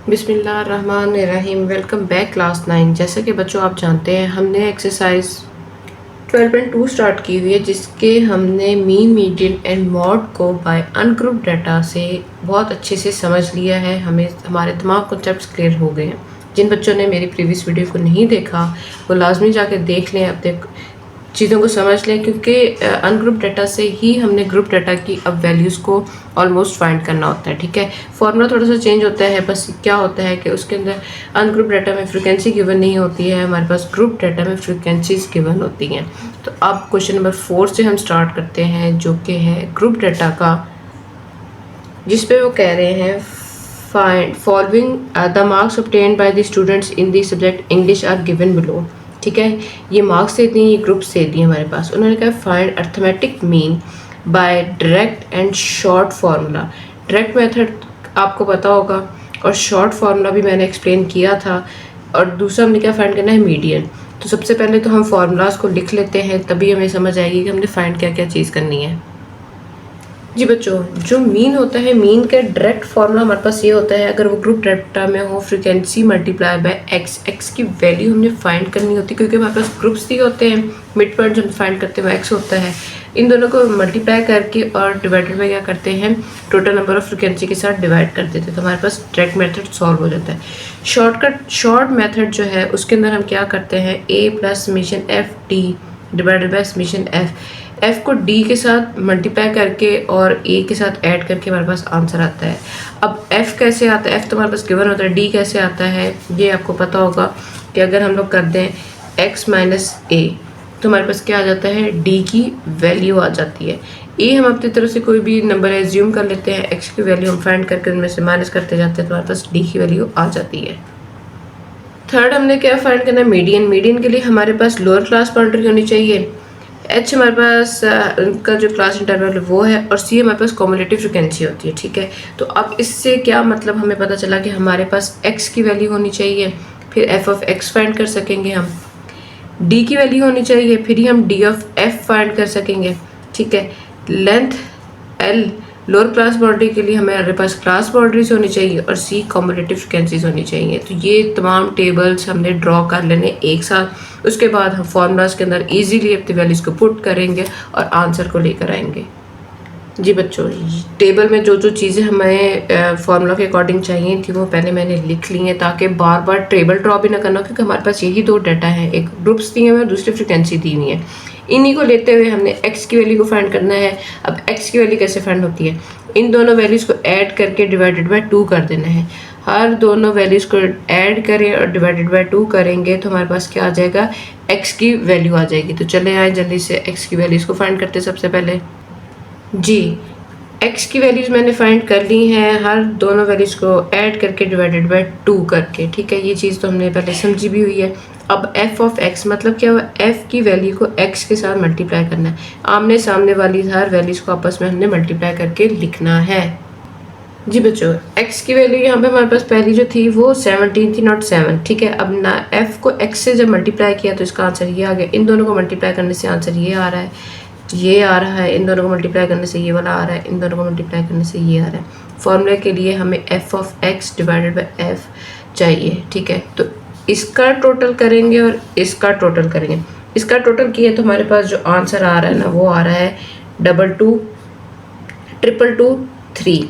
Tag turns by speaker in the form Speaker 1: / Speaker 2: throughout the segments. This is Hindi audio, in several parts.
Speaker 1: बिस्मिल्लाहिर्रहमानिर्रहीम। Welcome back class 9। जैसा कि बच्चों आप जानते हैं हमने एक्सरसाइज 12.2 स्टार्ट की हुई है, जिसके हमने मीन, मीडियन एंड मॉड को बाय अनग्रुप डाटा से बहुत अच्छे से समझ लिया है। हमें हमारे तमाम कॉन्सेप्ट्स क्लियर हो गए हैं। जिन बच्चों ने मेरी प्रीवियस वीडियो को नहीं देखा वो लाजमी जाके देख लें, अपने चीज़ों को समझ लें, क्योंकि अनग्रुप डाटा से ही हमने ग्रुप डाटा की अब वैल्यूज़ को ऑलमोस्ट फाइंड करना होता है। ठीक है, फॉर्मूला थोड़ा सा चेंज होता है, बस क्या होता है कि उसके अंदर अनग्रुप डाटा में फ्रीक्वेंसी गिवन नहीं होती है, हमारे पास ग्रुप डाटा में फ्रीक्वेंसीज गिवन होती हैं। तो अब क्वेश्चन नंबर 4 से हम स्टार्ट करते हैं, जो कि है ग्रुप डाटा का, जिस पे वो कह रहे हैं find following the marks obtained by the students in the subject English are given below. ठीक है, ये मार्क्स दे दिए, ये ग्रुप से दिए हमारे पास। उन्होंने कहा find arithmetic mean by direct and short formula. Direct method आपको पता होगा और शॉर्ट फार्मूला भी मैंने एक्सप्लेन किया था। और दूसरा हमने क्या फाइंड करना है, मीडियन। तो सबसे पहले तो हम फार्मूलाज को लिख लेते हैं, तभी हमें समझ आएगी कि हमने फाइंड क्या क्या चीज़ करनी है। जी बच्चों, जो मीन होता है, मीन का डायरेक्ट फार्मूला हमारे पास ये होता है, अगर वो ग्रुप डाटा में हो, frequency multiply by x. X की वैल्यू हमने फाइंड करनी होती है, क्योंकि हमारे पास ग्रुप्स दिए होते हैं। मिड पॉइंट जो हम फाइंड करते हैं वो एक्स होता है। इन दोनों को मल्टीप्लाई करके और डिवाइडेड बाय क्या करते हैं, टोटल नंबर ऑफ फ्रीक्वेंसी के साथ डिवाइड कर देते हैं, तो हमारे पास डायरेक्ट मेथड सॉल्व हो जाता है। शॉर्ट मेथड जो है उसके अंदर हम क्या करते हैं, A plus summation F D divided by summation F को डी के साथ मल्टीप्लाई करके और ए के साथ ऐड करके हमारे पास आंसर आता है। अब एफ कैसे आता है, एफ तो हमारे पास गिवन होता है, डी कैसे आता है ये आपको पता होगा कि अगर हम लोग कर दें एक्स माइनस ए तो हमारे पास क्या आ जाता है, डी की वैल्यू आ जाती है। ए हम अपनी तरफ से कोई भी नंबर एज्यूम कर लेते हैं, एक्स की वैल्यू हम फाइंड करके उनमें से माइनस करते जाते हैं, तो हमारे पास डी की वैल्यू आ जाती है। थर्ड हमने क्या फाइंड करना है, मीडियन। मीडियन के लिए हमारे पास लोअर क्लास बाउंड्री होनी चाहिए। एच हमारे पास उनका जो क्लास इंटरवल है वो है, और सी हमारे पास कॉम्युलेटिव फ्रिक्वेंसी होती है। ठीक है, तो अब इससे क्या मतलब, हमें पता चला कि हमारे पास एक्स की वैल्यू होनी चाहिए, फिर एफ ऑफ एक्स फाइंड कर सकेंगे हम। डी की वैल्यू होनी चाहिए, फिर ही हम डी ऑफ एफ फाइंड कर सकेंगे। ठीक है, length L lower class boundary के लिए हमारे पास क्लास बाउंड्रीज होनी चाहिए, और सी कॉम्युलेटिव फ्रिक्वेंसीज होनी चाहिए। तो ये तमाम टेबल्स हमने ड्रॉ कर लेने एक साथ। उसके बाद हम फार्मूलाज के अंदर इजीली अपनी वैल्यूज़ को पुट करेंगे और आंसर को लेकर आएंगे। जी बच्चों, टेबल में जो जो चीज़ें हमें फार्मूला के अकॉर्डिंग चाहिए थी वो पहले मैंने लिख ली हैं, ताकि बार बार टेबल ड्रॉ भी ना करना, क्योंकि हमारे पास यही दो डाटा है, एक ग्रुप्स दिए हुए हैं, दूसरी फ्रिक्वेंसी दी हुई है। इन्हीं को लेते हुए हमने एक्स की वैल्यू को फाइंड करना है। अब एक्स की वैल्यू कैसे फाइंड होती है, इन दोनों वैल्यूज़ को ऐड करके डिवाइडेड बाय 2 कर देना है। हर दोनों वैल्यूज़ को ऐड करें और डिवाइडेड बाय 2 करेंगे तो हमारे पास क्या आ जाएगा, एक्स की वैल्यू आ जाएगी। तो चले आए जल्दी से एक्स की वैल्यूज़ को फाइंड करते सबसे पहले। जी, एक्स की वैल्यूज़ मैंने फाइंड कर ली हैं, हर दोनों वैल्यूज़ को ऐड करके डिवाइडेड बाय 2 करके। ठीक है, ये चीज़ तो हमने पहले समझी भी हुई है। अब एफ ऑफ एक्स मतलब क्या हुआ, एफ की वैल्यू को एक्स के साथ मल्टीप्लाई करना है। आमने सामने वाली हर वैल्यूज़ को आपस में हमने मल्टीप्लाई करके लिखना है। जी बच्चों, एक्स की वैल्यू यहाँ पे हमारे पास पहली जो थी वो 17 थी, नॉट 7। ठीक है, अब ना एफ को एक्स से जब मल्टीप्लाई किया तो इसका आंसर ये आ गया। इन दोनों को मल्टीप्लाई करने से आंसर ये आ रहा है, ये आ रहा है। इन दोनों को मल्टीप्लाई करने से ये वाला आ रहा है, इन दोनों को मल्टीप्लाई करने से ये आ रहा है। फॉर्मूले के लिए हमें F of x divided by F चाहिए। ठीक है, तो इसका टोटल करेंगे और इसका टोटल करेंगे। इसका टोटल किया तो हमारे पास जो आंसर आ रहा है ना वो आ रहा है 22 222 3,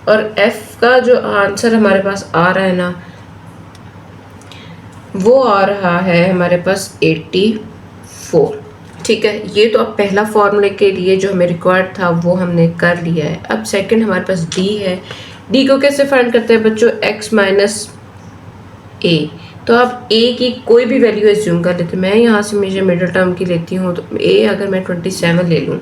Speaker 1: और एफ का जो आंसर हमारे पास आ रहा है ना वो आ रहा है हमारे पास 84। ठीक है, ये तो अब पहला फॉर्मूले के लिए जो हमें रिक्वायर्ड था वो हमने कर लिया है। अब सेकंड हमारे पास डी है। डी को कैसे फाइंड करते हैं बच्चों, एक्स माइनस ए। तो आप ए की कोई भी वैल्यू एज्यूम कर लेते हैं। मैं यहाँ से मुझे मिडिल टर्म की लेती हूँ, तो ए अगर मैं 27 ले लूँ,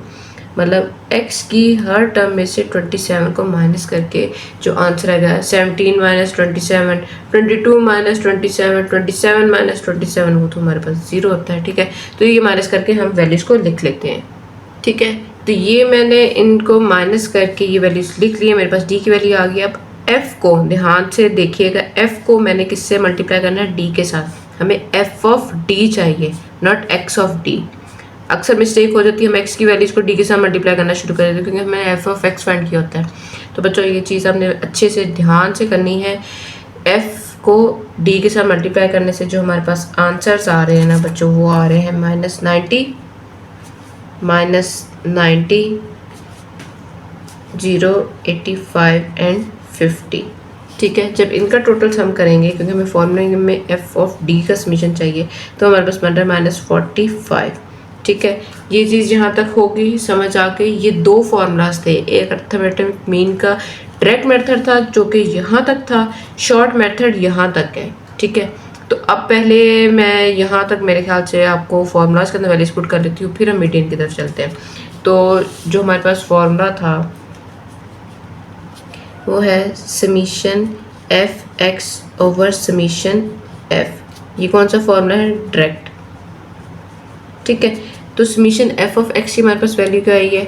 Speaker 1: मतलब x की हर टर्म में से 27 को माइनस करके जो आंसर आएगा 17 माइनस 27, 22 माइनस 27, 27 माइनस 27, वो तो हमारे पास 0 होता है। ठीक है, तो ये माइनस करके हम वैल्यूज़ को लिख लेते हैं। ठीक है, तो ये मैंने इनको माइनस करके ये वैल्यूज़ लिख ली है, मेरे पास डी की वैल्यू आ गई। अब एफ़ को ध्यान से देखिएगा, एफ़ को मैंने किससे मल्टीप्लाई करना है, डी के साथ। हमें एफ ऑफ डी चाहिए, नॉट एक्स ऑफ डी। अक्सर मिस्टेक हो जाती है, हम एक्स की वैल्यूज़ को डी के साथ मल्टीप्लाई करना शुरू कर देते हैं, क्योंकि हमें एफ ऑफ एक्स फाइंड किया होता है। तो बच्चों ये चीज़ आपने अच्छे से ध्यान से करनी है। f को d के साथ मल्टीप्लाई करने से जो हमारे पास आंसर्स आ रहे हैं ना बच्चों, वो आ रहे हैं -90, -90, 0, 85 एंड 50। ठीक है, जब इनका टोटल सम करेंगे, क्योंकि हमें फॉर्मूले में एफ ऑफ डी का समीशन चाहिए, तो हमारे पास बन रहा है -45। ठीक है, ये चीज़ यहाँ तक होगी समझ आ गई। ये दो फार्मूलाज थे, एक अर्थमेटिक मीन का डायरेक्ट मेथड था जो कि यहाँ तक था, शॉर्ट मेथड यहाँ तक है। ठीक है, तो अब पहले मैं यहाँ तक मेरे ख्याल से आपको फार्मूलाज के अंदर वैल्यूज पुट कर लेती हूँ, फिर हम मीडियन की तरफ चलते हैं। तो जो हमारे पास फार्मूला था वो है summation F x over summation F. ये कौन सा फॉर्मूला है? डायरेक्ट। ठीक है, तो समीशन एफ ऑफ एक्स की हमारे पास वैल्यू क्या आई है?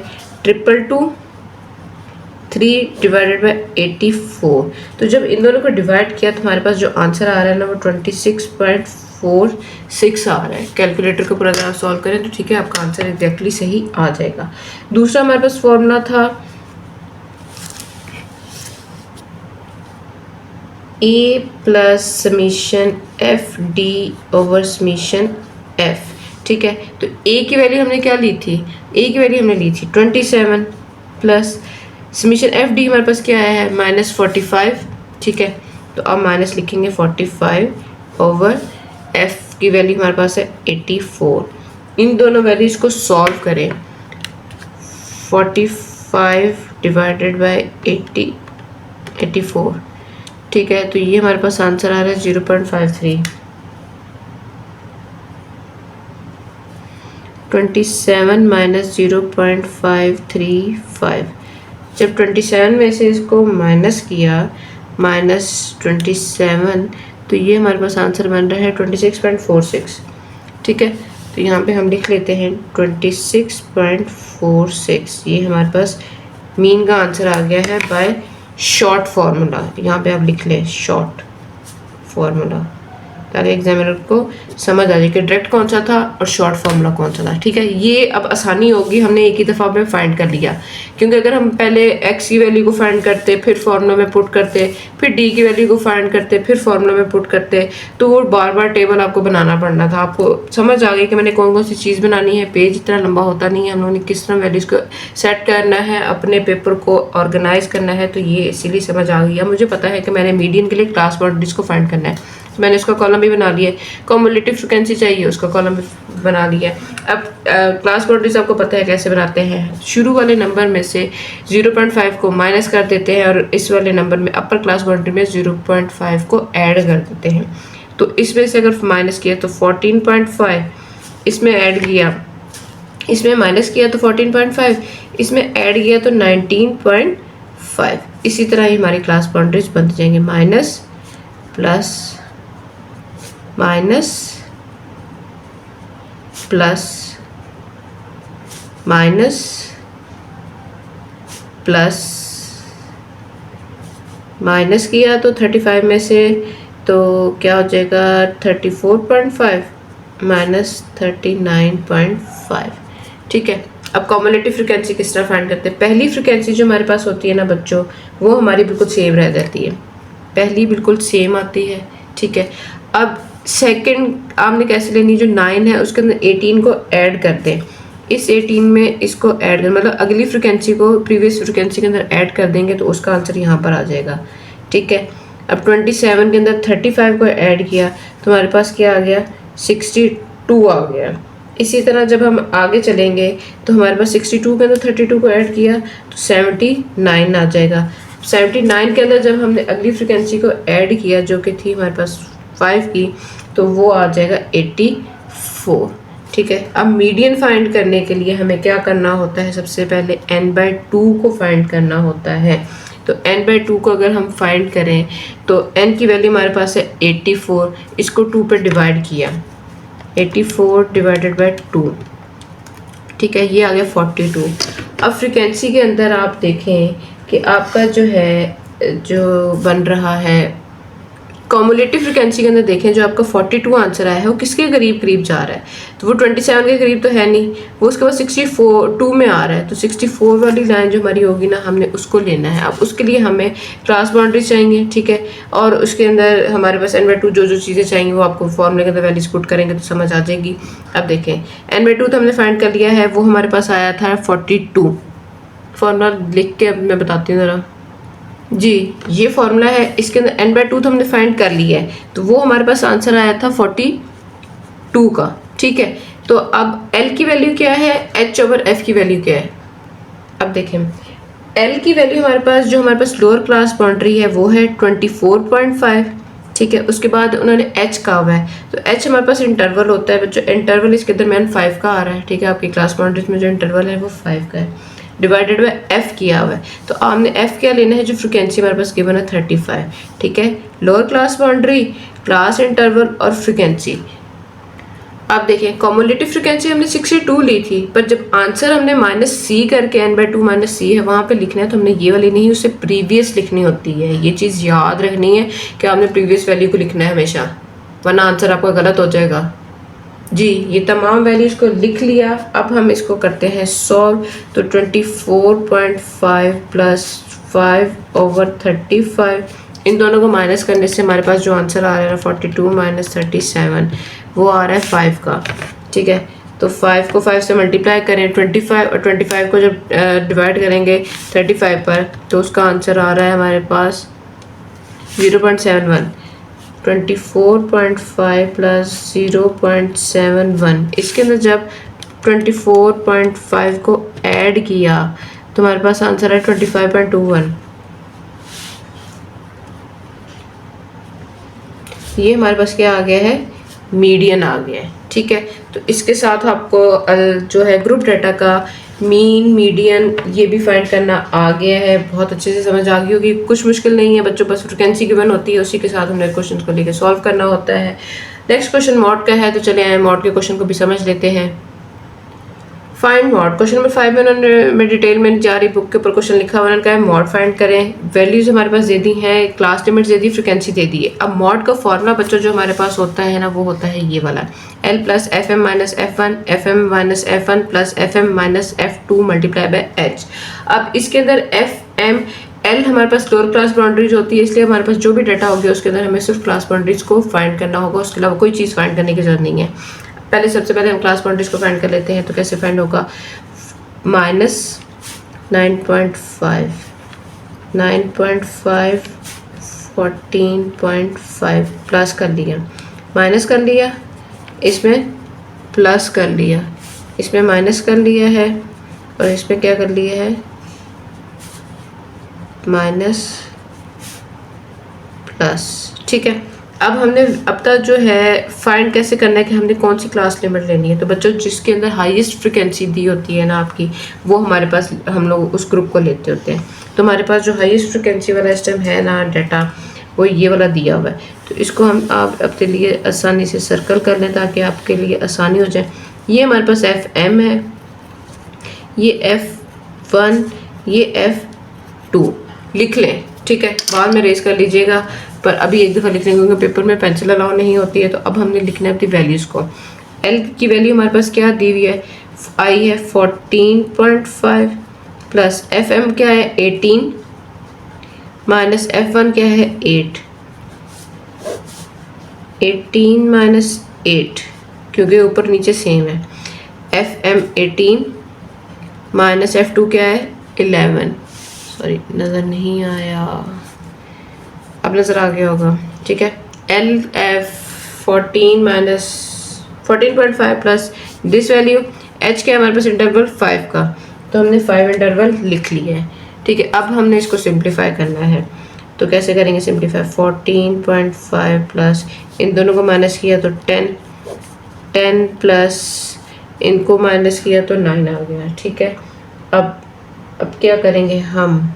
Speaker 1: 3 डिवाइडेड बाई 84। तो जब इन दोनों को डिवाइड किया तो हमारे पास जो आंसर आ रहा है ना वो 26.46 आ रहा है। कैलकुलेटर के ऊपर अगर आप सॉल्व करें तो ठीक है, आपका आंसर एग्जैक्टली सही आ जाएगा। दूसरा हमारे पास फॉर्मूला था A plus summation F D over summation F. ठीक है, तो ए की वैल्यू हमने क्या ली थी? ए की वैल्यू हमने ली थी 27 प्लस समीशन एफ डी हमारे पास क्या आया है? -45। ठीक है, तो अब माइनस लिखेंगे 45 ओवर एफ की वैल्यू हमारे पास है 84। इन दोनों वैल्यूज को सॉल्व करें। 45 डिवाइडेड बाई 84। ठीक है, तो ये हमारे पास आंसर आ रहा है 0.53। 27 माइनस 0.535। जब 27 में से इसको माइनस किया, -27, तो ये हमारे पास आंसर बन रहा है 26.46। ठीक है, तो यहाँ पे हम लिख लेते हैं 26.46। ये हमारे पास मीन का आंसर आ गया है बाय शॉर्ट फार्मूला। यहाँ पे आप लिख लें शॉर्ट फार्मूला, ताकि एग्जामिनर को समझ आ जाए कि डायरेक्ट कौन सा था और शॉर्ट फार्मूला कौन सा था। ठीक है, ये अब आसानी होगी, हमने एक ही दफ़ा में फाइंड कर लिया। क्योंकि अगर हम पहले एक्स की वैल्यू को फाइंड करते, फिर फार्मूला में पुट करते, फिर डी की वैल्यू को फाइंड करते, फिर फार्मूला में पुट करते, तो वो बार बार टेबल आपको बनाना पड़ना था। आपको समझ आ गई कि मैंने कौन कौन सी चीज़ बनानी है। पेज इतना लंबा होता नहीं है, हम लोगों ने किस तरह वैल्यूज़ को सेट करना है, अपने पेपर को ऑर्गेनाइज करना है, तो ये इसीलिए समझ आ गई। मुझे पता है कि मैंने मीडियन के लिए क्लास बाउंड्रीज को फाइंड करना है, मैंने उसका कॉलम भी बना लिया है। कॉम्युलेटिव फ्रिक्वेंसी चाहिए, उसका कॉलम भी बना लिया है। अब क्लास बाउंड्रीज आपको पता है कैसे बनाते हैं। शुरू वाले नंबर में से 0.5 को माइनस कर देते हैं और इस वाले नंबर में अपर क्लास बाउंड्री में 0.5 को ऐड कर देते हैं। तो इसमें से अगर माइनस किया तो 14.5, इसमें ऐड किया, इसमें माइनस किया तो 14.5, इसमें ऐड किया तो 19.5। इसी तरह ही हमारी क्लास बाउंड्रीज बनते जाएंगे। Minus plus minus plus minus plus minus किया तो 35 में से तो क्या हो जाएगा 34.5 माइनस 39.5। ठीक है, अब कॉम्युलेटिव फ्रिक्वेंसी किस तरह फाइंड करते हैं? पहली फ्रिक्वेंसी जो हमारे पास होती है ना बच्चों, वो हमारी बिल्कुल सेम रह जाती है। पहली बिल्कुल सेम आती है। ठीक है, अब सेकंड आपने कैसे लेनी? जो 9 है उसके अंदर 18 को ऐड करते हैं। इस 18 में इसको ऐड कर, मतलब अगली फ्रिक्वेंसी को प्रीवियस फ्रिक्वेंसी के अंदर ऐड कर देंगे तो उसका आंसर यहाँ पर आ जाएगा। ठीक है, अब 27 के अंदर 35 को ऐड किया तो हमारे पास क्या आ गया? 62 आ गया। इसी तरह जब हम आगे चलेंगे तो हमारे पास 62 के अंदर 32 को ऐड किया तो 79 आ जाएगा। 79 के अंदर जब हमने अगली फ्रिक्वेंसी को ऐड किया जो कि थी हमारे पास 5 की, तो वो आ जाएगा 84। ठीक है, अब मीडियन फाइंड करने के लिए हमें क्या करना होता है? सबसे पहले n/2 को फाइंड करना होता है। तो n/2 को अगर हम फाइंड करें तो n की वैल्यू हमारे पास है 84, इसको 2 पे डिवाइड किया, 84 डिवाइडेड बाई 2। ठीक है, ये आ गया 42। अब फ्रिक्वेंसी के अंदर आप देखें कि आपका जो है जो बन रहा है कॉमुलेटिव फ्रिक्वेंसी के अंदर देखें जो आपका 42 आंसर आया है वो किसके करीब करीब जा रहा है, तो वो 27 के करीब तो है नहीं, वो उसके बाद 64 में आ रहा है, तो 64 वाली लाइन जो हमारी होगी ना हमने उसको लेना है। अब उसके लिए हमें क्लास बाउंड्रीज चाहिए, ठीक है, और उसके अंदर हमारे पास n/2 जो चीज़ें चाहिए वो आपको फॉर्मूले के अंदर वैल्यूज पुट करेंगे तो समझ आ जाएगी। अब देखें n/2 तो हमने फाइंड कर लिया है, वो हमारे पास आया था 42। फॉर्मूला लिख के अब मैं बताती हूँ ज़रा जी, ये फॉर्मूला है, इसके अंदर n/2 तो हमने फाइंड कर लिया है, तो वो हमारे पास आंसर आया था 42 का, ठीक है। तो अब l की वैल्यू क्या है, h/f की वैल्यू क्या है। अब देखें l की वैल्यू हमारे पास जो हमारे पास लोअर क्लास बाउंड्री है वो है 24.5, ठीक है। उसके बाद उन्होंने h कहा हुआ है, तो h हमारे पास इंटरवल होता है बच्चों, इंटरवल इसके दरमियान 5 का आ रहा है, ठीक है। आपकी क्लास बाउंड्रीज में जो इंटरवल है वो 5 का है, डिवाइडेड बाय f किया हुआ है, तो हमने f क्या लेना है, जो फ्रिक्वेंसी हमारे पास गिवन है 35, ठीक है। Lower class boundary, class interval और फ्रिक्वेंसी। अब देखें कॉमुलेटिव फ्रिक्वेंसी हमने 62 ली थी, पर जब आंसर हमने -c करके n/2 -c है वहाँ पे लिखना है, तो हमने ये वाली नहीं, उससे प्रीवियस लिखनी होती है। ये चीज़ याद रखनी है कि आपने प्रीवियस वैल्यू को लिखना है हमेशा, वरना आंसर आपका गलत हो जाएगा जी। ये तमाम वैल्यूज को लिख लिया, अब हम इसको करते हैं सॉल्व। तो 24.5 + 5/35, इन दोनों को माइनस करने से हमारे पास जो आंसर आ रहा है 42 - 37, वो आ रहा है 5 का, ठीक है। तो 5 को 5 से मल्टीप्लाई करें 25, और 25 को जब डिवाइड करेंगे 35 पर, तो उसका आंसर आ रहा है हमारे पास 0.71। 24.5 + 0.71, इसके अंदर जब 24.5 को ऐड किया तो हमारे पास आंसर है 25.21। ये हमारे पास क्या आ गया है, मीडियन आ गया है, ठीक है। तो इसके साथ आपको जो है ग्रुप डाटा का मीन मीडियन ये भी फाइंड करना आ गया है, बहुत अच्छे से समझ आ गई होगी, कुछ मुश्किल नहीं है बच्चों, बस फ्रिक्वेंसी गिवन होती है, उसी के साथ हमने क्वेश्चन को लेकर सॉल्व करना होता है। नेक्स्ट क्वेश्चन मॉड का है, तो चले आए मॉड के क्वेश्चन को भी समझ लेते हैं। फाइंड मॉड, क्वेश्चन नंबर 5 में उन्होंने मैं डिटेल में जा रही बुक के ऊपर क्वेश्चन लिखा हुआ, उन्होंने कहा है मॉड फाइंड करें, वैल्यूज हमारे पास दे दी हैं, क्लास लिमिट्स दे दी, फ्रिक्वेंसी दे दी है। अब मॉड का फॉर्मूला बच्चों जो हमारे पास होता है ना, वो होता है ये वाला, L + FM - F1 FM - F1 + FM - F2 × H। अब इसके अंदर FM L हमारे पास लोअर क्लास बाउंड्रीज होती है, इसलिए हमारे पास जो भी डाटा होगी उसके अंदर हमें सिर्फ क्लास बाउंड्रीज को फाइंड करना होगा, उसके अलावा कोई चीज़ फाइंड करने की जरूरत नहीं है। पहले सबसे पहले हम क्लास बाउंड्रीज को फाइंड कर लेते हैं, तो कैसे फाइंड होगा, -9.5 9.5 14.5 प्लस कर लिया, माइनस कर लिया, इसमें प्लस कर लिया, इसमें माइनस कर लिया है, और इसमें क्या कर लिया है, माइनस प्लस, ठीक है। अब हमने अब तक जो है फाइंड कैसे करना है कि हमने कौन सी क्लास लिमिट लेनी है, तो बच्चों जिसके अंदर हाईएस्ट फ्रिक्वेंसी दी होती है ना आपकी, वो हमारे पास हम लोग उस ग्रुप को लेते होते हैं। तो हमारे पास जो हाईएस्ट फ्रिक्वेंसी वाला इस टाइम है ना डाटा, वो ये वाला दिया हुआ है, तो इसको हम आप अपने लिए आसानी से सर्कल कर लें ताकि आपके लिए आसानी हो जाए। ये हमारे पास FM है, ये F1, ये F2 लिख लें, ठीक है, बाद में रेज कर लीजिएगा, पर अभी एक दफ़ा लिख लेंगे क्योंकि पेपर में पेंसिल अलाउ नहीं होती है। तो अब हमने लिखना है अपनी वैल्यूज़ को। L की वैल्यू हमारे पास क्या दी हुई है, I है 14.5 प्लस FM क्या है 18 माइनस F1 क्या है 8, 18 - 8 क्योंकि ऊपर नीचे सेम है, FM 18 माइनस F2 क्या है 11, सॉरी नज़र नहीं आया, अब नज़र आ गया होगा, ठीक है। -14.5 प्लस दिस वैल्यू, H क्या हमारे पास इंटरवल 5 का, तो हमने 5 इंटरवल लिख लिया है, ठीक है। अब हमने इसको सिंप्लीफाई करना है, तो कैसे करेंगे सिंप्लीफाई, 14.5 प्लस इन दोनों को माइनस किया तो 10 प्लस इनको माइनस किया तो 9 आ गया, ठीक है। अब क्या करेंगे हम,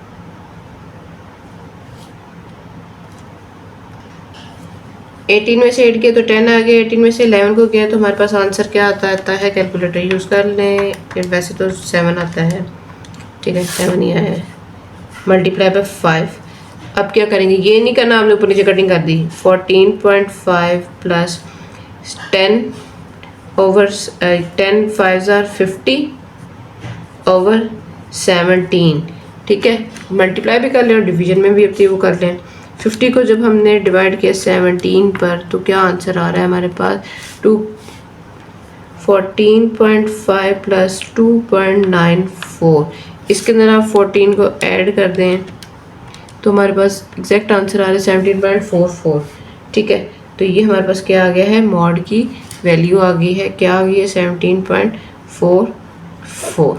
Speaker 1: 18 में से 8 किया तो 10 आ गया, 18 में से 11 को किया तो हमारे पास आंसर क्या आता है, कैलकुलेटर यूज़ कर लें, वैसे तो 7 आता है, ठीक है 7 ही आया है, मल्टीप्लाई बाय 5, अब क्या करेंगे, ये नहीं करना आपने, ऊपर नीचे कटिंग कर दी। 14.5 प्लस 10 ओवर 10 5 ज़ार 50 ओवर 17, ठीक है। मल्टीप्लाई भी कर लें और डिवीजन में भी अपनी वो कर लें। 50 को जब हमने डिवाइड किया 17 पर तो क्या आंसर आ रहा है हमारे पास, 14.5 प्लस 2.94। इसके अंदर आप 14 को ऐड कर दें तो हमारे पास एग्जैक्ट आंसर आ रहा है 17.44, ठीक है। तो ये हमारे पास क्या आ गया है, मॉड की वैल्यू आ गई है, क्या आ गई है 17.44।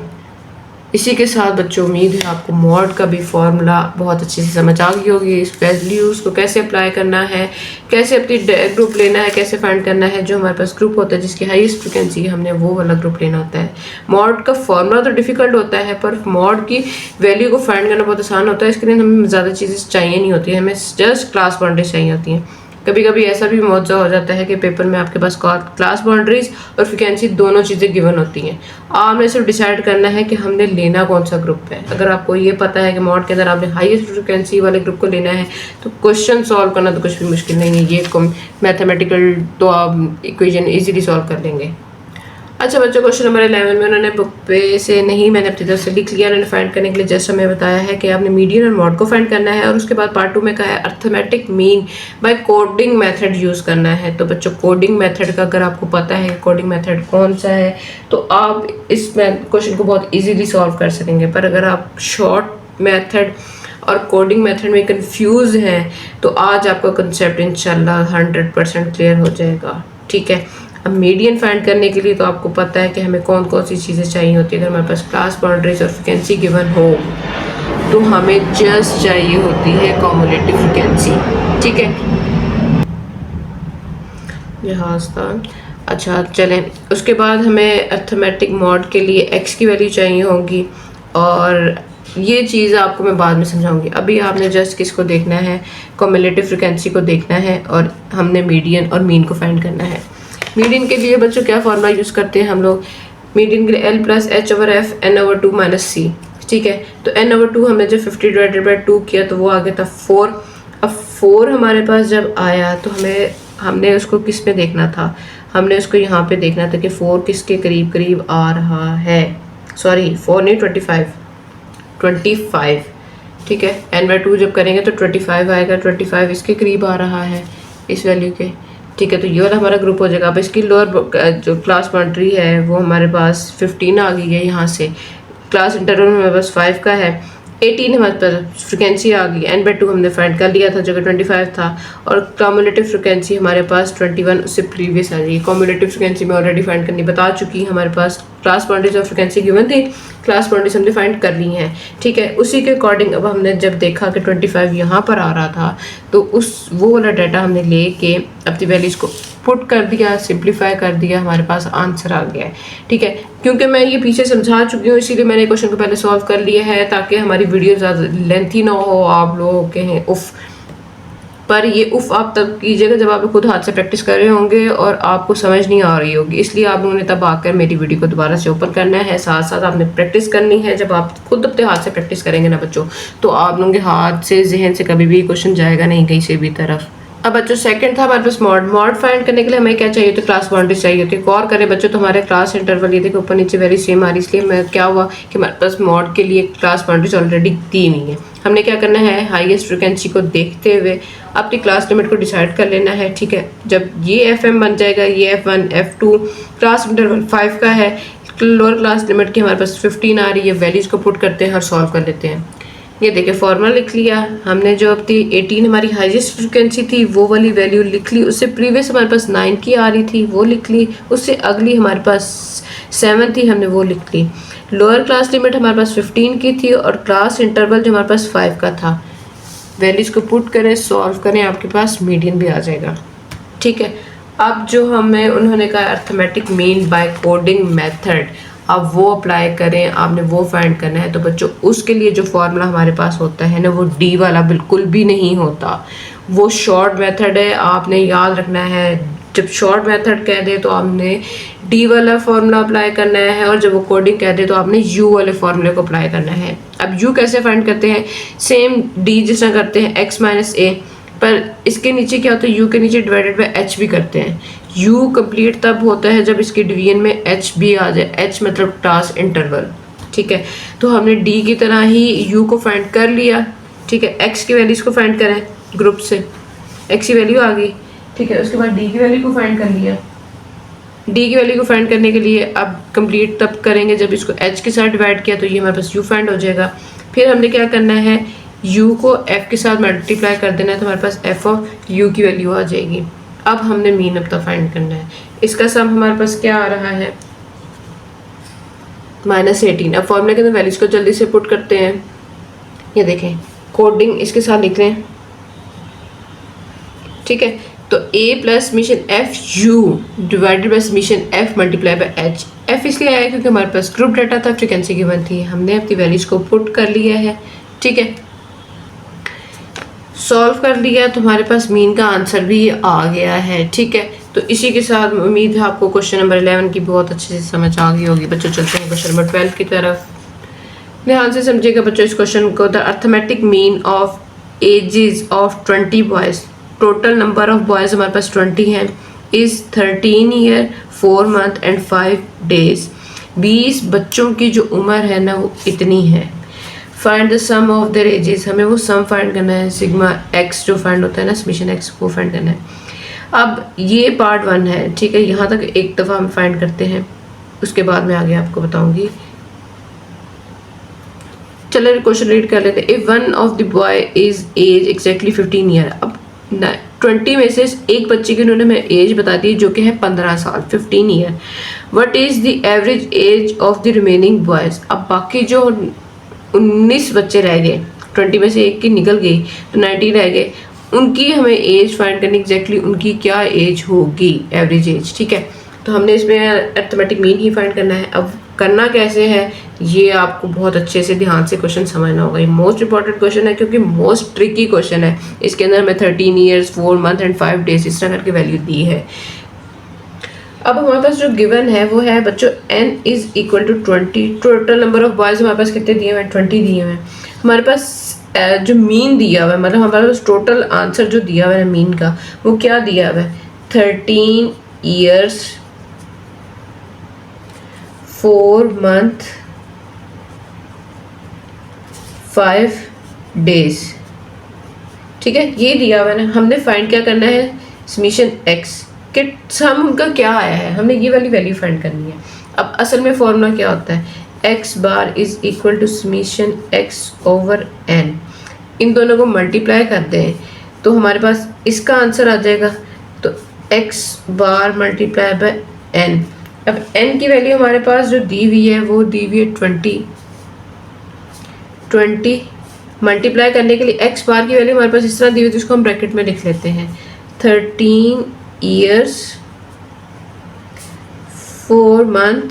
Speaker 1: इसी के साथ बच्चों उम्मीद है आपको मॉड का भी फॉर्मूला बहुत अच्छे से समझ आ गई होगी। इस वैल्यूज़ को कैसे अप्लाई करना है, कैसे अपनी ग्रुप लेना है, कैसे फाइंड करना है। जो हमारे पास ग्रुप होता है जिसकी हाईएस्ट फ्रिक्वेंसी हमने वो वाला ग्रुप लेना होता है। मॉड का फॉर्मूला तो डिफ़िकल्ट होता है पर मॉड की वैल्यू को फाइंड करना बहुत आसान होता है। इसके लिए हमें ज़्यादा चीज़ें चाहिए नहीं होती है, हमें जस्ट क्लास बाउंड्रीज चाहिए होती हैं। कभी कभी ऐसा भी मौजूद हो जाता है कि पेपर में आपके पास क्लास बाउंड्रीज और फ्रिक्वेंसी दोनों चीज़ें गिवन होती हैं। आपने सिर्फ डिसाइड करना है कि हमने लेना कौन सा ग्रुप है। अगर आपको ये पता है कि मॉड के अंदर आपने हाईएस्ट फ्रिक्वेंसी वाले ग्रुप को लेना है तो क्वेश्चन सॉल्व करना तो कुछ भी मुश्किल नहीं है। ये मैथमेटिकल तो आप इक्वेशन इजीली सॉल्व कर लेंगे। अच्छा बच्चों, क्वेश्चन नंबर 11 में उन्होंने बुक पे से नहीं, मैंने अपनी तरफ से लिख लिया। उन्होंने फाइंड करने के लिए जस्ट हमें बताया है कि आपने मीडियन और मॉड को फाइंड करना है और उसके बाद पार्ट 2 में कहा है arithmetic mean by coding method use करना है। तो बच्चों कोडिंग मेथड का अगर आपको पता है कोडिंग मेथड कौन सा है तो आप इस क्वेश्चन को बहुत ईजीली सॉल्व कर सकेंगे। पर अगर आप शॉर्ट मेथड और कोडिंग मेथड में कंफ्यूज हैं तो आज आपका कंसेप्ट इंशाल्लाह 100% क्लियर हो जाएगा, ठीक है। अब मीडियन फाइंड करने के लिए तो आपको पता है कि हमें कौन कौन सी चीज़ें चाहिए होती है। अगर हमारे पास क्लास बाउंड्रीज और फ्रिक्वेंसी गिवन हो तो हमें जस्ट चाहिए होती है कॉम्युलेटिव फ्रिक्वेंसी, ठीक है। अच्छा चलें, उसके बाद हमें अर्थमेटिक मॉड के लिए एक्स की वैल्यू चाहिए होगी और ये चीज़ आपको मैं बाद में समझाऊंगी। अभी आपने जस्ट किसको देखना है, कॉम्युलेटिव फ्रिक्वेंसी को देखना है और हमने मीडियन और मीन को फाइंड करना है। मीडियन के लिए बच्चों क्या फॉर्मूला यूज़ करते हैं हम लोग, मीडियन के लिए L plus H over F N over 2 minus C, ठीक है। तो n ओवर 2 हमने जब 50 डिवाइडेड बाई 2 किया तो वो आ गया था 4। अब 4 हमारे पास जब आया तो हमने उसको किस में देखना था, हमने उसको यहाँ पे देखना था कि 4 किसके करीब करीब आ रहा है, सॉरी 4 नहीं 25, ठीक है। n/2 जब करेंगे तो 25 आएगा, 25 इसके करीब आ रहा है इस वैल्यू के, ठीक है। तो ये वाला हमारा ग्रुप हो जाएगा। अब इसकी लोअर जो क्लास बाउंड्री है वो हमारे पास 15 आ गई है, यहाँ से क्लास इंटरवल में हमारे पास 5 का है, 18 हमारे पास फ्रिक्वेंसी आ गई, n/2 हमने फाइंड कर लिया था जो कि 25 था और कॉम्युलेटिव फ्रिक्वेंसी हमारे पास 21 उससे प्रीवियस आ रही है। कॉम्युलेटिव फ्रिक्वेंसी में ऑलरेडी फाइंड करनी बता चुकी, हमारे पास क्लास बाउंड्रीज और फ्रिक्वेंसी गिवन थी, क्लास बाउंड्रीज हमने फाइंड कर ली हैं, ठीक है। उसी के अकॉर्डिंग अब हमने जब देखा कि 25 यहाँ पर आ रहा था तो वो वाला डाटा हमने ले के अपनी वैल्यूज़ को पुट कर दिया, सिंप्लीफाई कर दिया, हमारे पास आंसर आ गया है, ठीक है। क्योंकि मैं ये पीछे समझा चुकी हूँ इसीलिए मैंने क्वेश्चन को पहले सॉल्व कर लिया है ताकि हमारी वीडियो ज़्यादा लेंथी ना हो, आप लोग कहें उफ़। पर ये उफ़ आप तब कीजिएगा जब आप खुद हाथ से प्रैक्टिस कर रहे होंगे और आपको समझ नहीं आ रही होगी, इसलिए आप लोगों ने तब आकर मेरी वीडियो को दोबारा से ओपन करना है। साथ साथ आपने प्रैक्टिस करनी है। जब आप खुद अपने हाथ से प्रैक्टिस करेंगे ना बच्चों तो आप लोगों के हाथ से जहन से कभी भी क्वेश्चन जाएगा नहीं कहीं से भी तरफ। अब बच्चों सेकंड था हमारे पास मॉड फाइंड करने के लिए हमें क्या चाहिए होती है, क्लास बाउंड्री चाहिए होती है। गौर करें बच्चों तो हमारे क्लास इंटरवल ये देखो ऊपर नीचे वेरी सेम आ रही, इसलिए मैं क्या हुआ कि हमारे पास मॉड के लिए क्लास बाउंड्रीज ऑलरेडी दी हुई है। हमने क्या करना है, हाईएस्ट फ्रिक्वेंसी को देखते हुए अपनी क्लास लिमिट को डिसाइड कर लेना है, ठीक है। जब ये FM बन जाएगा, ये F1 F2 क्लास इंटरवल 5 का है, लोअर क्लास लिमिट की हमारे पास 15 आ रही है, वैल्यूज़ को पुट करते हैं और सॉल्व कर लेते हैं। ये देखिए फॉर्मूला लिख लिया हमने, जो अपनी 18 हमारी हाईएस्ट फ्रिक्वेंसी थी वो वाली वैल्यू लिख ली, उससे प्रीवियस हमारे पास 9 की आ रही थी वो लिख ली, उससे अगली हमारे पास 7 थी हमने वो लिख ली। लोअर क्लास लिमिट हमारे पास 15 की थी और क्लास इंटरवल जो हमारे पास 5 का था, वैल्यूज़ को पुट करें, सॉल्व करें, आपके पास मीडियन भी आ जाएगा, ठीक है। अब जो हमें उन्होंने कहा arithmetic mean by coding method, अब वो अप्लाई करें, आपने वो फाइंड करना है। तो बच्चों उसके लिए जो फॉर्मूला हमारे पास होता है ना वो D वाला बिल्कुल भी नहीं होता, वो शॉर्ट मेथड है, आपने याद रखना है। जब शॉर्ट मेथड कह दे तो आपने डी वाला फॉर्मूला अप्लाई करना है, और जब वो कोडिंग कहते हैं तो आपने यू वाले फॉर्मूले को अप्लाई करना है। अब यू कैसे फाइंड करते हैं, सेम डी जिस तरह करते हैं x माइनस ए, पर इसके नीचे क्या होता है, u के नीचे डिवाइडेड बाय h भी करते हैं। u कंप्लीट तब होता है जब इसके डिवीजन में h भी आ जाए, h मतलब टास्क इंटरवल, ठीक है। तो हमने d की तरह ही u को फाइंड कर लिया, ठीक है। x की वैल्यूज को फाइंड करें ग्रुप से, x की वैल्यू आ गई, ठीक है। उसके बाद d की वैल्यू को फाइंड कर लिया। d की वैल्यू को फाइंड करने के लिए अब कंप्लीट तब करेंगे जब इसको h के साथ डिवाइड किया, तो ये हमारे पास u फाइंड हो जाएगा। फिर हमने क्या करना है, u को f के साथ मल्टीप्लाई कर देना है, तो हमारे पास f ऑफ u की वैल्यू आ जाएगी। अब हमने मीन अब तक फाइंड करना है। इसका सम हमारे पास क्या आ रहा है, -18। अब फॉर्मूले के अंदर वैल्यूज को जल्दी से पुट करते हैं। ये देखें, कोडिंग इसके साथ लिख रहे हैं, ठीक है। तो a plus summation F you divided by summation F multiply by H. F इसलिए आया क्योंकि हमारे पास ग्रुप डाटा था, फ्रीक्वेंसी गिवन थी, हमने अपनी वैल्यूज को पुट कर लिया है, ठीक है। सॉल्व कर लिया तो हमारे पास मीन का आंसर भी आ गया है, ठीक है। तो इसी के साथ उम्मीद है आपको क्वेश्चन नंबर 11 की बहुत अच्छे से समझ आ गई होगी। बच्चों चलते हैं क्वेश्चन नंबर 12 की तरफ। ध्यान से समझिएगा बच्चों इस क्वेश्चन को। The arithmetic mean of ages of 20 boys, total number of boys हमारे पास 20 हैं, is 13 year 4 month and 5 days. 20 बच्चों की जो उम्र है ना वो इतनी है। Find the sum of their ages, हमें वो सम फाइंड करना है, सिग्मा एक्स जो फाइंड होता है ना, समीशन एक्स को फाइंड करना है। अब ये पार्ट 1 है, ठीक है। यहाँ तक एक दफ़ा हम फाइंड करते हैं, उसके बाद मैं आगे आपको बताऊंगी। चलो क्वेश्चन रीड कर लेते हैं। If one of the boy is age exactly 15 year, अब 20 में से एक बच्चे की उन्होंने मैं एज बता दी जो कि है 15 साल, 15 year. What is the average age of the remaining boys. अब बाकी जो 19 बच्चे रह गए, 20 में से एक की निकल गई तो 19 रह गए, उनकी हमें एज फाइंड करनी, एग्जैक्टली उनकी क्या एज होगी, एवरेज एज, ठीक है। तो हमने इसमें अर्थमेटिक मीन ही फाइंड करना है। अब करना कैसे है ये आपको बहुत अच्छे से ध्यान से क्वेश्चन समझना होगा। ये मोस्ट इंपॉर्टेंट क्वेश्चन है क्योंकि मोस्ट ट्रिकी क्वेश्चन है। इसके अंदर हमें 13 ईयर्स 4 मंथ एंड 5 डेज इस तरह करके वैल्यू दी है। अब हमारे पास जो गिवन है वो है बच्चों n is equal to 20। Total number of boys हमारे पास कितने दिए हुए हैं, 20 दिए हुए हैं। हमारे पास जो मीन दिया हुआ है, मतलब हमारे पास टोटल आंसर जो दिया हुआ है मीन का, वो क्या दिया हुआ है, 13 ईयर्स 4 मंथ 5 डेज, ठीक है। ये दिया हुआ है ना। हमने फाइंड क्या करना है, समीशन एक्स के सम उनका क्या आया है, हमने ये वाली वैल्यू फाइंड करनी है। अब असल में फॉर्मूला क्या होता है, X bar is equal to summation X over N. इन दोनों को मल्टीप्लाई करते हैं तो हमारे पास इसका आंसर आ जाएगा, तो एक्स बार मल्टीप्लाई बाय एन। अब एन की वैल्यू हमारे पास जो दी हुई है वो दी हुई है 20 मल्टीप्लाई करने के लिए एक्स बार की वैल्यू हमारे पास इस तरह दी हुई है, जिसको हम ब्रैकेट में लिख लेते हैं 13 ईयर्स 4 मंथ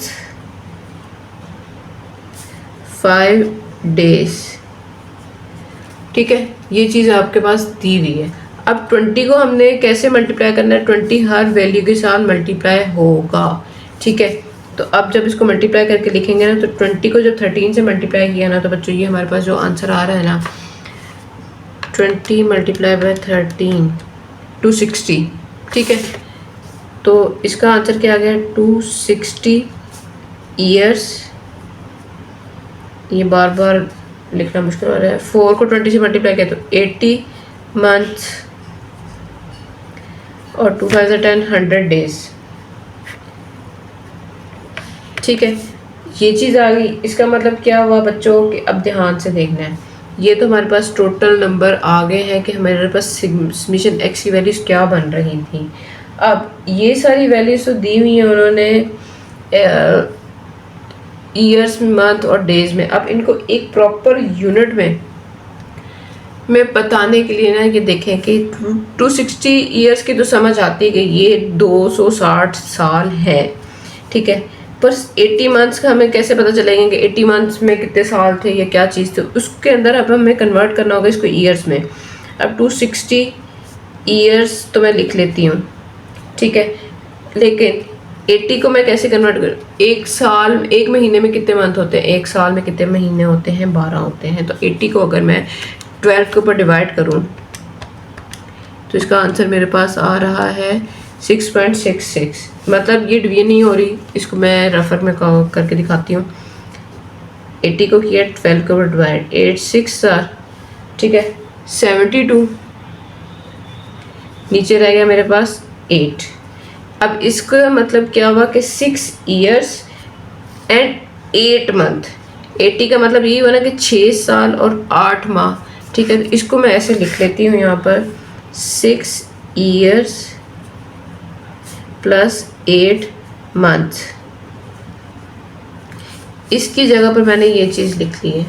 Speaker 1: 5 डेज, ठीक है। ये चीज़ आपके पास दी हुई है। अब 20 को हमने कैसे मल्टीप्लाई करना है, 20 हर वैल्यू के साथ मल्टीप्लाई होगा, ठीक है। तो अब जब इसको मल्टीप्लाई करके लिखेंगे ना, तो 20 को जब 13 से मल्टीप्लाई किया ना, तो बच्चों ये हमारे पास जो आंसर आ रहा है ना, 20 मल्टीप्लाई बाय 13 260, ठीक है। तो इसका आंसर क्या आ गया, 260 ईयर्स। ये बार बार लिखना मुश्किल हो रहा है। 4 को 20 से मल्टीप्लाई किया तो 80 मंथ और 2 5 10 100 डेज, ठीक है। ये चीज़ आ गई। इसका मतलब क्या हुआ बच्चों कि अब ध्यान से देखना है, ये तो हमारे पास टोटल नंबर आ गए हैं कि हमारे पास समीशन एक्स की वैल्यूज़ क्या बन रही थी। अब ये सारी वैल्यूज़ तो दी हुई हैं उन्होंने ईयर्स, मंथ और डेज में। अब इनको एक प्रॉपर यूनिट में बताने के लिए ना, ये देखें कि 260 ईयर्स की तो समझ आती है कि ये 260 साल है, ठीक है। पर 80 मंथ्स का हमें कैसे पता चलेंगे कि 80 मंथ्स में कितने साल थे या क्या चीज़ थी, उसके अंदर अब हमें कन्वर्ट करना होगा इसको ईयर्स में। अब 260 ईयर्स तो मैं लिख लेती हूँ, ठीक है। लेकिन 80 को मैं कैसे कन्वर्ट करूँ, एक साल, एक महीने में कितने मंथ होते हैं, एक साल में कितने महीने होते हैं, 12 होते हैं। तो 80 को अगर मैं 12 के ऊपर डिवाइड करूँ तो इसका आंसर मेरे पास आ रहा है 6.66। मतलब ये डिवीजन नहीं हो रही, इसको मैं रफर में करके दिखाती हूँ। 80 को किया 12 के ऊपर डिवाइड, 8 6 ठीक है 72, नीचे रह गया मेरे पास 8। अब इसका मतलब क्या हुआ कि 6 years एंड 8 month। 80 का मतलब यही हुआ ना कि 6 साल और 8 माह। ठीक है, तो इसको मैं ऐसे लिख लेती हूँ यहाँ पर 6 years प्लस 8 month। इसकी जगह पर मैंने ये चीज़ लिख ली है।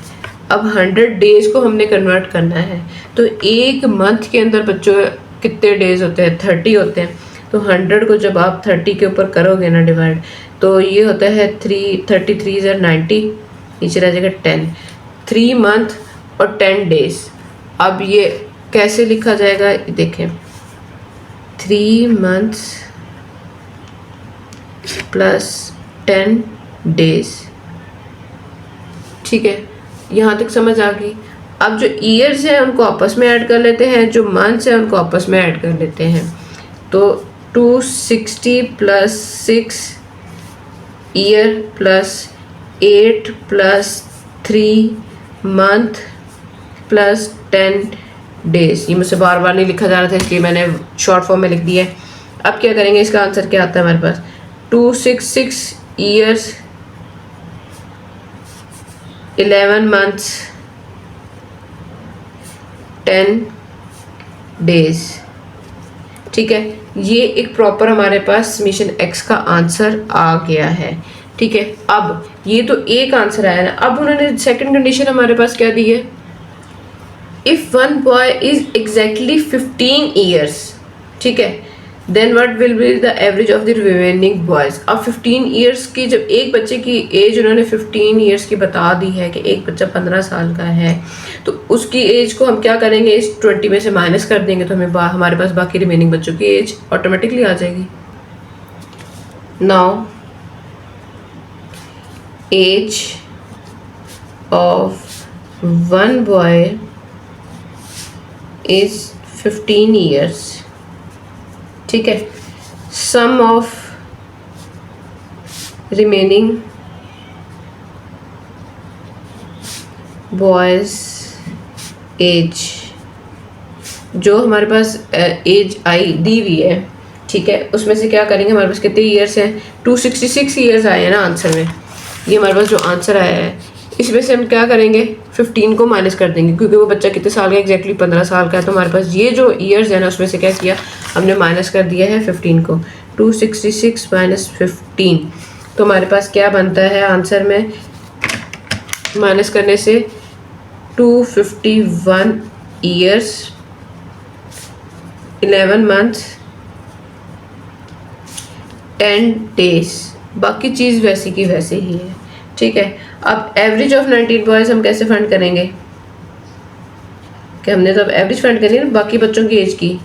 Speaker 1: अब 100 डेज को हमने कन्वर्ट करना है, तो एक मंथ के अंदर बच्चों कितने डेज होते हैं, 30 होते हैं। तो 100 को जब आप 30 के ऊपर करोगे ना डिवाइड, तो ये होता है 33 या 90, नीचे रह जाएगा 10, 3 मंथ और 10 डेज। अब ये कैसे लिखा जाएगा देखें, 3 months प्लस 10 डेज। ठीक है, यहाँ तक समझ आ गई। अब जो ईयर्स हैं उनको आपस में ऐड कर लेते हैं, जो मंथ्स हैं उनको आपस में ऐड कर लेते हैं। तो 260 plus 6 year plus 8 plus 3 month plus 10 days. ये मुझसे बार बार नहीं लिखा जा रहा था, इसलिए मैंने शॉर्ट फॉर्म में लिख दिया है। अब क्या करेंगे, इसका आंसर क्या आता है हमारे पास, 266 ईयर्स 11 months 10 डेज। ठीक है, ये एक प्रॉपर हमारे पास समीशन एक्स का आंसर आ गया है। ठीक है, अब ये तो एक आंसर आया ना। अब उन्होंने सेकंड कंडीशन हमारे पास क्या दी है, if one boy is exactly 15 years, ठीक है, then what will be the average of the remaining boys. अब 15 ईयर्स की, जब एक बच्चे की एज उन्होंने 15 ईयर्स की बता दी है कि एक बच्चा 15 साल का है, तो उसकी एज को हम क्या करेंगे, इस 20 में से माइनस कर देंगे, तो हमें हमारे पास बाकी रिमेनिंग बच्चों की एज ऑटोमेटिकली आ जाएगी। Now age of one boy is 15 years. ठीक है, sum of remaining boys age, जो हमारे पास एज आई दी हुई है, ठीक है, उसमें से क्या करेंगे, हमारे पास कितने ईयर्स हैं, 266 ईयर्स आए हैं ना आंसर में। ये हमारे पास जो आंसर आया है, इसमें से हम क्या करेंगे, 15 को माइनस कर देंगे, क्योंकि वो बच्चा कितने साल का, एग्जैक्टली 15 साल का है। तो हमारे पास ये जो ईयर्स है ना, उसमें से क्या किया हमने, माइनस कर दिया है 15 को। 266 माइनस 15, तो हमारे पास क्या बनता है आंसर में, माइनस करने से 251 ईयर्स 11 मंथ्स 10 डेज। बाकी चीज़ वैसी की वैसे ही है। ठीक है, अब एवरेज ऑफ 19 बॉयज हम कैसे फाइंड करेंगे, कि हमने तो अब एवरेज फाइंड करनी है बाकी बच्चों की एज की।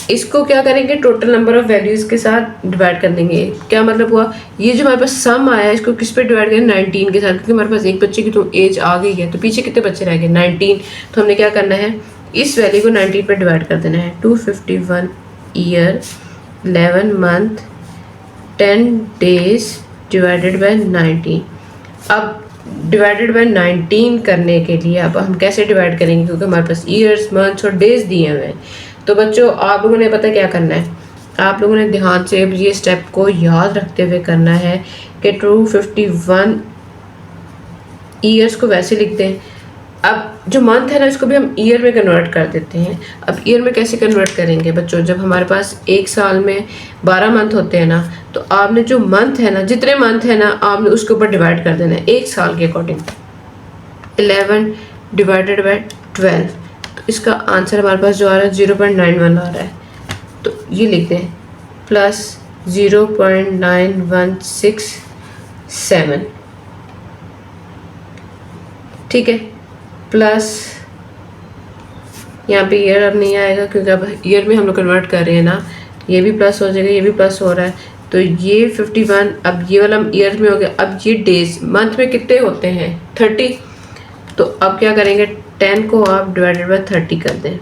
Speaker 1: इसको क्या करेंगे, टोटल नंबर ऑफ वैल्यूज के साथ डिवाइड कर देंगे। क्या मतलब हुआ, ये जो हमारे पास सम आया है, इसको किस पे डिवाइड करें, 19 के साथ, क्योंकि हमारे पास एक बच्चे की तो एज आ गई है, तो पीछे कितने बच्चे रह गए, 19। तो हमने क्या करना है, इस वैल्यू को 19 पे डिवाइड कर देना है। 251 year 11 month 10 days divided by 19। अब डिवाइडेड बाय 19 करने के लिए अब हम कैसे डिवाइड करेंगे, क्योंकि हमारे पास ईयर्स, मंथ्स और डेज दिए हुए हैं। तो बच्चों आप लोगों ने पता क्या करना है, आप लोगों ने ध्यान से ये स्टेप को याद रखते हुए करना है कि 251 ईयर्स को वैसे लिखते हैं। अब जो मंथ है ना, इसको भी हम ईयर में कन्वर्ट कर देते हैं। अब ईयर में कैसे कन्वर्ट करेंगे बच्चों, जब हमारे पास एक साल में 12 मंथ होते हैं ना, तो आपने जो मंथ है ना, जितने मंथ है ना, आपने उसके ऊपर डिवाइड कर देना है एक साल के अकॉर्डिंग। 11 डिवाइडेड बाय 12, तो इसका आंसर हमारे पास जो आ रहा है 0.91 आ रहा है। तो ये लिखते हैं प्लस 0.9167, ठीक है, प्लस यहाँ पे ईयर अब नहीं आएगा क्योंकि अब ईयर में हम लोग कन्वर्ट कर रहे हैं ना, ये भी प्लस हो जाएगा, ये भी प्लस हो रहा है, तो ये 51, अब ये वाला ईयर में हो गया। अब ये डेज मंथ में कितने होते हैं 30, तो अब क्या करेंगे 10 को आप डिवाइडेड बाय 30 कर दें,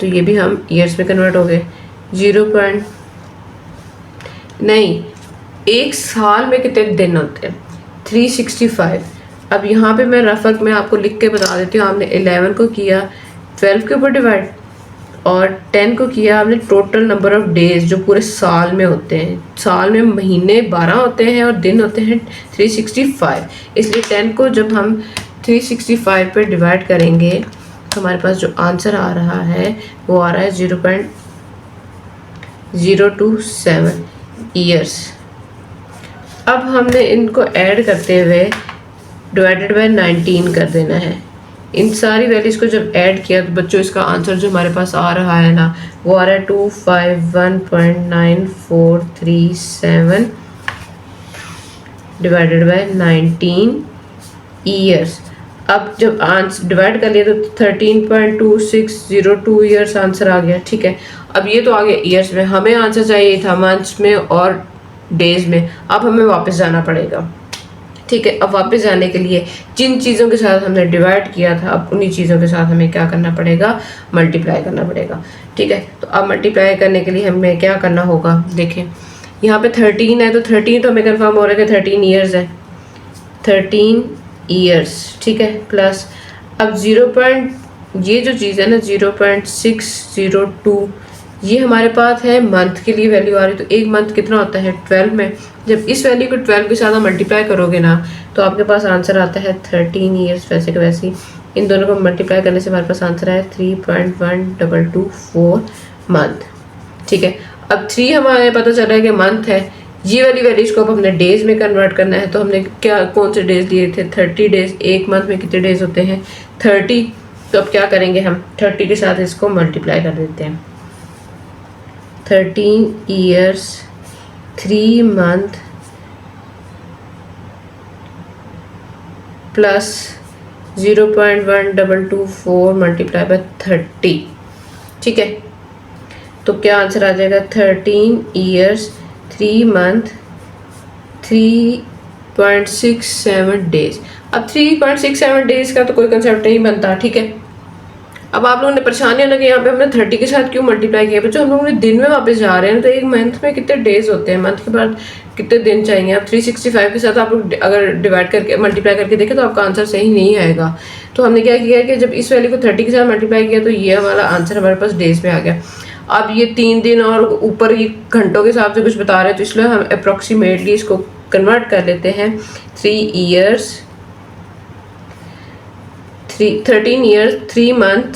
Speaker 1: तो ये भी हम ईयर्स में कन्वर्ट हो गए। 0. नहीं, एक साल में कितने दिन होते हैं 365। अब यहाँ पे मैं रफक में आपको लिख के बता देती हूँ। आपने 11 को किया 12 के ऊपर डिवाइड और 10 को किया आपने टोटल नंबर ऑफ डेज जो पूरे साल में होते हैं। साल में महीने 12 होते हैं और दिन होते हैं 365, इसलिए 10 को जब हम 365 पे डिवाइड करेंगे तो हमारे पास जो आंसर आ रहा है वो आ रहा है 0.027 ईयर्स। अब हमने इनको ऐड करते हुए डिवाइडेड बाय 19 कर देना है। इन सारी वैल्यूज को जब ऐड किया तो बच्चों इसका आंसर जो हमारे पास आ रहा है ना वो आ रहा है 251.9437 डिवाइडेड बाय 19 ईयर्स। अब जब आंसर डिवाइड कर लिया तो 13.2602 ईयर्स आंसर आ गया। ठीक है, अब ये तो आ गया ईयर्स में, हमें आंसर चाहिए था मंथ्स में और डेज में। अब हमें वापस जाना पड़ेगा। ठीक है, अब वापस जाने के लिए जिन चीज़ों के साथ हमने डिवाइड किया था अब उन्हीं चीज़ों के साथ हमें क्या करना पड़ेगा, मल्टीप्लाई करना पड़ेगा। ठीक है, तो अब मल्टीप्लाई करने के लिए हमें क्या करना होगा, देखें यहाँ पे 13 है तो 13 तो हमें कंफर्म हो रहा है कि 13 ईयर्स है, 13 ईयर्स। ठीक है, प्लस अब ये जो चीज़ है ना 0.602 ये हमारे पास है मंथ के लिए वैल्यू आ रही, तो एक मंथ कितना होता है 12 में। जब इस वैल्यू को 12 के साथ मल्टीप्लाई करोगे ना तो आपके पास आंसर आता है 13 ईयर्स। वैसे के वैसे ही इन दोनों को मल्टीप्लाई करने से हमारे पास आंसर है 3.1224 मंथ। ठीक है, अब 3 हमारे पता चला है कि मंथ है, ये वाली वैल्यूज को अब हमने डेज में कन्वर्ट करना है। तो हमने क्या कौन से डेज लिए थे 30 डेज। एक मंथ में कितने डेज होते हैं 30, तो अब क्या करेंगे हम 30 के साथ इसको मल्टीप्लाई कर देते हैं। 13 years 3 month plus 0.1224 multiply by 30। ठीक है, तो क्या आंसर आ जाएगा 13 ईयर्स 3 मंथ 3.67 डेज। अब 3.67 डेज का तो कोई कंसेप्ट नहीं बनता। ठीक है, अब आप लोगों ने परेशानी होना कि यहाँ पे हमने 30 के साथ क्यों मल्टीप्लाई किया। बच्चों हम लोगों ने दिन में वापस जा रहे हैं तो एक मंथ में कितने डेज होते हैं, मंथ के बाद कितने दिन चाहिए। अब 365 के साथ आप लोग अगर डिवाइड करके मल्टीप्लाई करके देखें तो आपका आंसर सही नहीं आएगा। तो हमने क्या किया कि जब इस वैल्यू को 30 के साथ मल्टीप्लाई किया तो ये हमारा आंसर हमारे पास डेज में आ गया। अब ये 3 दिन और ऊपर ये घंटों के हिसाब से कुछ बता रहे हैं तो इसलिए हम अप्रोक्सीमेटली इसको कन्वर्ट कर लेते हैं 13 ईयर्स 3 मंथ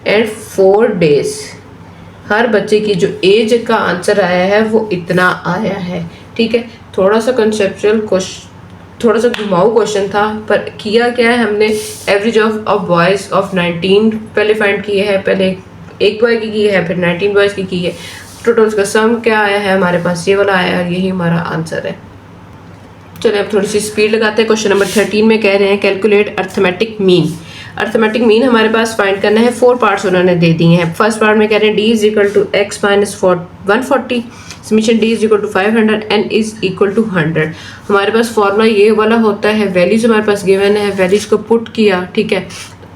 Speaker 1: एंड 4 डेज। हर बच्चे की जो एज का आंसर आया है वो इतना आया है। ठीक है, थोड़ा सा कंसेप्चुअल क्वेश्चन, थोड़ा सा घुमाऊ क्वेश्चन था, पर किया क्या है हमने एवरेज ऑफ बॉयज़ ऑफ 19 पहले फाइंड किए हैं, पहले एक बॉय की है फिर 19 बॉयज़ की है। टोटल उसका सम क्या आया है हमारे पास, ये वाला आया है, यही हमारा आंसर है। चलिए अब थोड़ी सी स्पीड लगाते हैं। क्वेश्चन नंबर 13 में कह रहे हैं calculate arithmetic mean. Arithmetic mean हमारे पास फाइंड करना है। 4 पार्ट्स उन्होंने दे दिए हैं। फर्स्ट पार्ट में कह रहे हैं D is equal to x minus 140, summation D is equal to 500, n is equal to 100। हमारे पास फॉर्मूला ये वाला होता है, वैल्यूज हमारे पास गिवन है, वैल्यूज को पुट किया, ठीक है,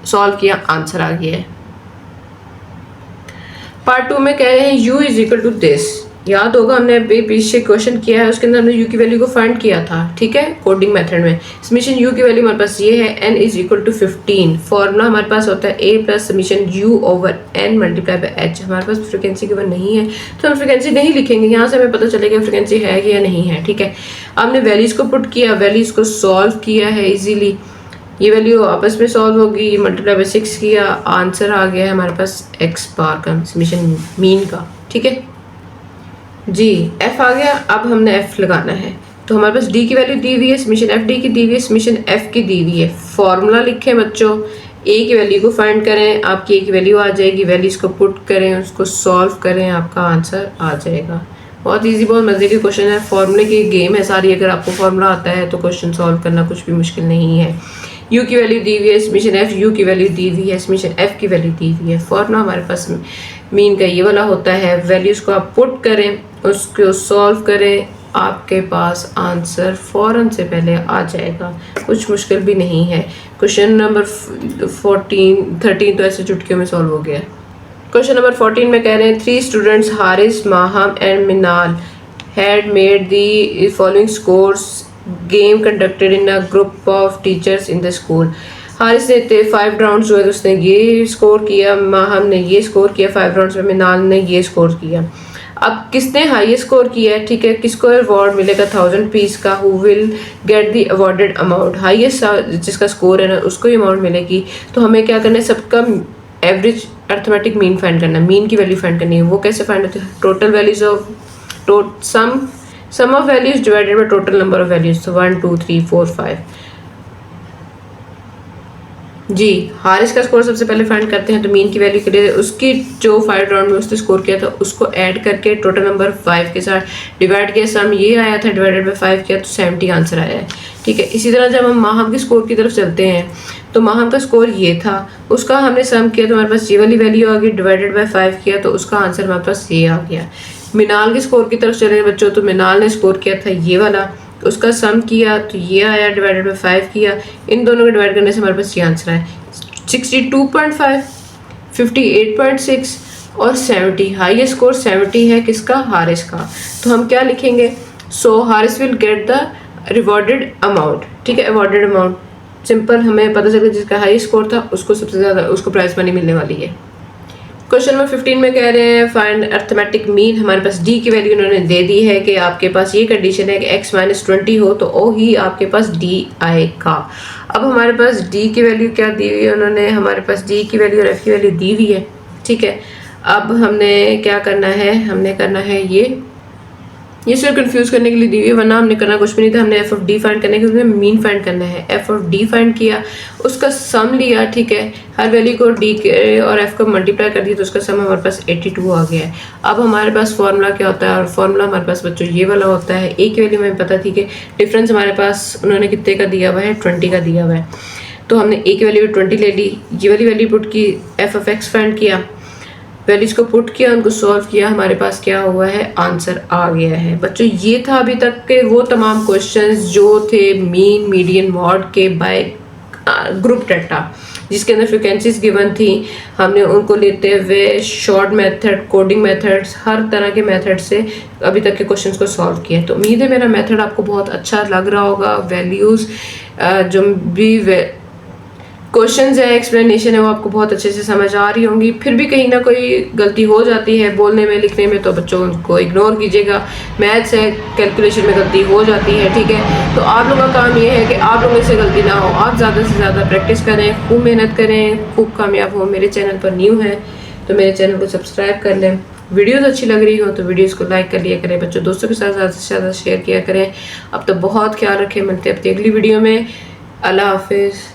Speaker 1: सॉल्व किया, आंसर आ गया है। पार्ट 2 में कह रहे हैं u is equal to this. याद होगा हमने अभी पीछे क्वेश्चन किया है, उसके अंदर हमने u की वैल्यू को फाइंड किया था, ठीक है, कोडिंग मेथड में। समीशन u की वैल्यू हमारे पास ये है, n is equal to 15। Formula हमारे पास होता है a plus summation u over n multiply by h। हमारे पास फ्रिक्वेंसी गिवन नहीं है तो हम फ्रिक्वेंसी नहीं लिखेंगे, यहाँ से हमें पता चलेगा फ्रिक्वेंसी है या नहीं है, ठीक है। हमने वैल्यूज को पुट किया, वैल्यूज को सॉल्व किया है इजीली, ये वैल्यू आपस में सॉल्व होगी, मल्टीप्लाई बाय 6 किया, आंसर आ गया है हमारे पास x बार का, समीशन मीन का, ठीक है जी। f आ गया, अब हमने f लगाना है। तो हमारे पास d की वैल्यू दी हुई है, समीशन f d की दी हुई है, समीशन f की दी हुई है। फॉर्मूला लिखें बच्चों, a की वैल्यू को फाइंड करें, आपकी a की वैल्यू आ जाएगी, वैल्यूज को पुट करें, उसको सॉल्व करें, आपका आंसर आ जाएगा। बहुत इजी, बहुत मज़े के क्वेश्चन है, फॉर्मूले की गेम है सारी। अगर आपको फॉर्मूला आता है तो क्वेश्चन सॉल्व करना कुछ भी मुश्किल नहीं है। यू की वैल्यू दी हुई है, समीशन एफ यू की वैल्यू दी हुई है, समीशन एफ की वैल्यू दी हुई है। फॉर्मूला हमारे पास मीन का ये वाला होता है। वैल्यूज़ को आप पुट करें, उसको सॉल्व करें, आपके पास आंसर फ़ौरन से पहले आ जाएगा, कुछ मुश्किल भी नहीं है। क्वेश्चन नंबर 13 तो ऐसे चुटकियों में सॉल्व हो गया। क्वेश्चन नंबर 14 में कह रहे हैं 3 students Haris, Maham and Minal had made the following scores game conducted in a group of teachers in the school. Haris ने 5 राउंड्स हुए तो उसने ये स्कोर किया, माहम ने ये स्कोर किया 5 राउंड्स में, मिनाल ने ये स्कोर किया। अब किसने हाईएस्ट स्कोर किया है, ठीक है, किसको अवार्ड मिलेगा 1000 पीस का, who will get the awarded amount. Highest जिसका स्कोर है ना उसको ही अमाउंट मिलेगी। तो हमें क्या करना है, सबका एवरेज अर्थमेटिक मीन फाइंड करना है, मीन की वैल्यू फाइंड करनी है। वो कैसे फाइंड होती है, total values of sum of values divided by total number of values. तो 1 2 3 4 5 जी। हारिस का स्कोर सबसे पहले फाइंड करते हैं। तो मीन की वैल्यू के लिए उसकी जो 5 राउंड में उसने स्कोर किया था उसको ऐड करके टोटल नंबर 5 के साथ डिवाइड किया, सम ये आया था, डिवाइडेड बाय 5 किया तो 70 आंसर आया है, ठीक है। इसी तरह जब हम माहम के स्कोर की तरफ चलते हैं तो माहम का स्कोर ये था, उसका हमने सम किया तो हमारे पास ये वाली वैल्यू आ गई, डिवाइडेड बाय 5 किया तो उसका आंसर हमारे पास ये आ गया। मिनाल के स्कोर की तरफ चले बच्चों, तो मिनाल ने स्कोर किया था ये वाला, उसका सम किया तो ये आया, डिवाइडेड बाय 5 किया, इन दोनों को डिवाइड करने से हमारे पास ये आंसर आया 62.5, 58.6 और 70। हाईएस्ट स्कोर 70 है किसका, हारिस का। तो हम क्या लिखेंगे, so Haris will get the rewarded amount, ठीक है, अवार्डेड अमाउंट। सिंपल, हमें पता चला जिसका हाई स्कोर था उसको सबसे ज़्यादा उसको प्राइज मनी मिलने वाली है। क्वेश्चन नंबर 15 में कह रहे हैं फाइंड अर्थमेटिक मीन। हमारे पास डी की वैल्यू उन्होंने दे दी है कि आपके पास ये कंडीशन है कि x - 20 हो तो ओ ही आपके पास डी आएगा। अब हमारे पास डी की वैल्यू क्या दी हुई है उन्होंने, हमारे पास डी की वैल्यू और एफ की वैल्यू दी हुई है, ठीक है। अब हमने क्या करना है, हमने करना है ये सिर्फ कंफ्यूज करने के लिए दी हुई है, वरना हमने करना कुछ भी नहीं था। हमने एफ ऑफ डी फाइंड करने के लिए मीन फाइंड करना है। एफ ऑफ डी फाइंड किया, उसका सम लिया, ठीक है, हर वैल्यू को डी के और एफ को मल्टीप्लाई कर दिया तो उसका सम हमारे पास 82 आ गया है। अब हमारे पास फॉर्मूला क्या होता है, और फॉर्मूला हमारे पास बच्चों ये वाला होता है। ए की वैल्यू हमें पता थी कि डिफरेंस हमारे पास उन्होंने कितने का दिया हुआ है, 20 का दिया हुआ है। तो हमने ए की वैल्यू 20 ले ली, ये वाली वैल्यू पुट की, एफ ऑफ एक्स फाइंड किया, वैल्यूज को पुट किया, उनको सॉल्व किया, हमारे पास क्या हुआ है, आंसर आ गया है। बच्चों ये था अभी तक के वो तमाम क्वेश्चंस जो थे मीन, मीडियन, मॉड के बाय ग्रुप डाटा, जिसके अंदर फ्रिक्वेंसीज गिवन थी। हमने उनको लेते हुए शॉर्ट मेथड, कोडिंग मेथड्स, हर तरह के मेथड से अभी तक के क्वेश्चंस को सॉल्व किया। तो उम्मीद है मेरा मेथड आपको बहुत अच्छा लग रहा होगा। वैल्यूज़ जो भी क्वेश्चंस है, एक्सप्लेनेशन है, वो आपको बहुत अच्छे से समझ आ रही होंगी। फिर भी कहीं ना कोई गलती हो जाती है बोलने में, लिखने में, तो बच्चों को इग्नोर कीजिएगा। मैथ्स है, कैलकुलेशन में गलती हो जाती है, ठीक है। तो आप लोगों का काम ये है कि आप लोगों से गलती ना हो, आप ज़्यादा से ज़्यादा प्रैक्टिस करें, खूब मेहनत करें, खूब कामयाब हो। मेरे चैनल पर न्यू है तो मेरे चैनल को सब्सक्राइब कर लें। वीडियोस अच्छी लग रही हो तो वीडियोस को लाइक कर लिया करें बच्चों, दोस्तों के साथ ज़्यादा से ज़्यादा शेयर किया करें। अब तो बहुत ख्याल रखें, मिलते हैं अपनी अगली वीडियो में। अल्लाह हाफिज़।